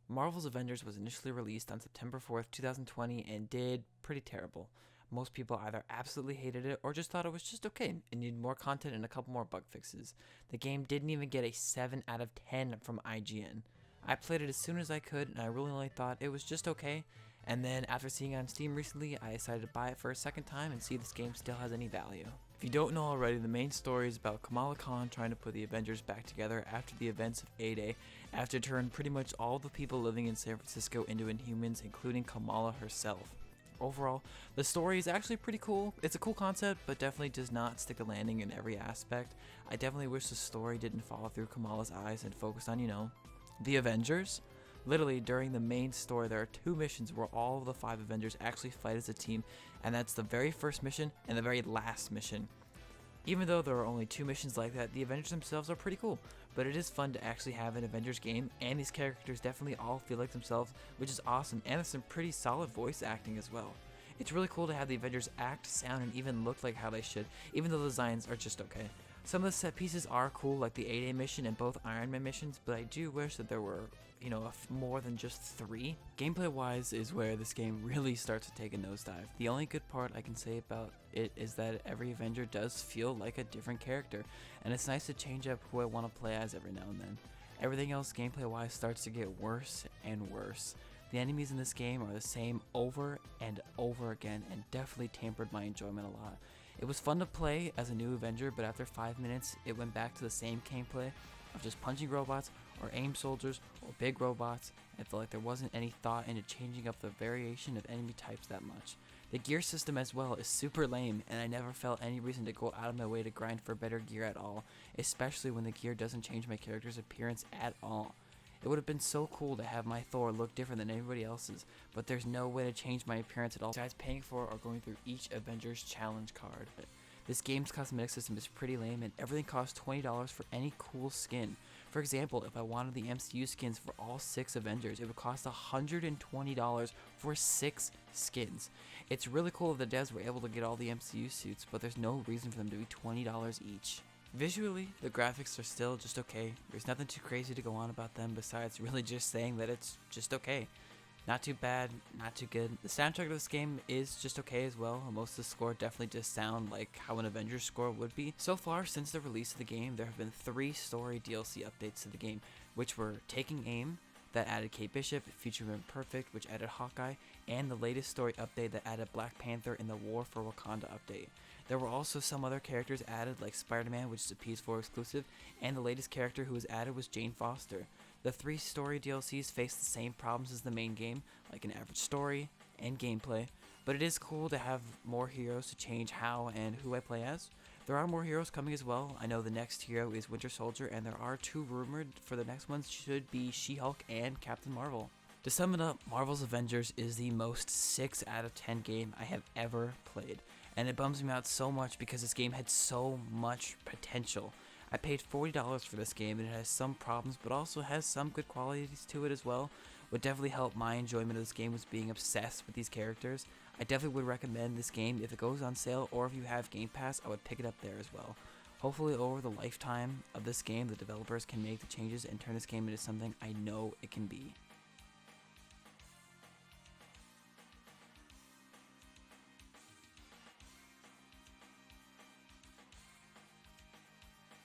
Marvel's Avengers was initially released on September 4th, 2020 and did pretty terrible. Most people either absolutely hated it or just thought it was just okay and needed more content and a couple more bug fixes. The game didn't even get a 7 out of 10 from IGN. I played it as soon as I could and I really only thought it was just okay, and then after seeing it on Steam recently, I decided to buy it for a second time and see if this game still has any value. If you don't know already, the main story is about Kamala Khan trying to put the Avengers back together after the events of A-Day, after turning pretty much all the people living in San Francisco into Inhumans, including Kamala herself. Overall, the story is actually pretty cool. It's a cool concept, but definitely does not stick the landing in every aspect. I definitely wish the story didn't follow through Kamala's eyes and focused on, the Avengers. Literally, during the main story, there are two missions where all of the 5 Avengers actually fight as a team, and that's the very first mission and the very last mission. Even though there are only 2 missions like that, the Avengers themselves are pretty cool, but it is fun to actually have an Avengers game, and these characters definitely all feel like themselves, which is awesome, and there's some pretty solid voice acting as well. It's really cool to have the Avengers act, sound, and even look like how they should, even though the designs are just okay. Some of the set pieces are cool, like the A-Day mission and both Iron Man missions, but I do wish that there were, more than just 3. Gameplay-wise is where this game really starts to take a nosedive. The only good part I can say about it is that every Avenger does feel like a different character, and it's nice to change up who I want to play as every now and then. Everything else gameplay-wise starts to get worse and worse. The enemies in this game are the same over and over again, and definitely tampered my enjoyment a lot. It was fun to play as a new Avenger, but after 5 minutes, it went back to the same gameplay of just punching robots, or aim soldiers, or big robots, and it felt like there wasn't any thought into changing up the variation of enemy types that much. The gear system as well is super lame, and I never felt any reason to go out of my way to grind for better gear at all, especially when the gear doesn't change my character's appearance at all. It would have been so cool to have my Thor look different than everybody else's, but there's no way to change my appearance at all besides paying for or going through each Avengers challenge card. This game's cosmetic system is pretty lame, and everything costs $20 for any cool skin. For example, if I wanted the MCU skins for all 6 Avengers, it would cost $120 for 6 skins. It's really cool that the devs were able to get all the MCU suits, but there's no reason for them to be $20 each. Visually, the graphics are still just okay. There's nothing too crazy to go on about them besides really just saying that it's just okay. Not too bad, not too good. The soundtrack of this game is just okay as well. Most of the score definitely just sound like how an Avengers score would be. So far, since the release of the game, there have been 3 story DLC updates to the game, which were Taking Aim, that added Kate Bishop, Future Imperfect, which added Hawkeye, and the latest story update that added Black Panther in the War for Wakanda update. There were also some other characters added, like Spider-Man, which is a PS4 exclusive, and the latest character who was added was Jane Foster. The 3 story DLCs face the same problems as the main game, like an average story and gameplay, but it is cool to have more heroes to change how and who I play as. There are more heroes coming as well. I know the next hero is Winter Soldier, and there are 2 rumored for the next ones should be She-Hulk and Captain Marvel. To sum it up, Marvel's Avengers is the most 6 out of 10 game I have ever played, and it bums me out so much because this game had so much potential. I paid $40 for this game, and it has some problems but also has some good qualities to it as well. What definitely helped my enjoyment of this game was being obsessed with these characters. I definitely would recommend this game if it goes on sale, or if you have Game Pass, I would pick it up there as well. Hopefully over the lifetime of this game, the developers can make the changes and turn this game into something I know it can be.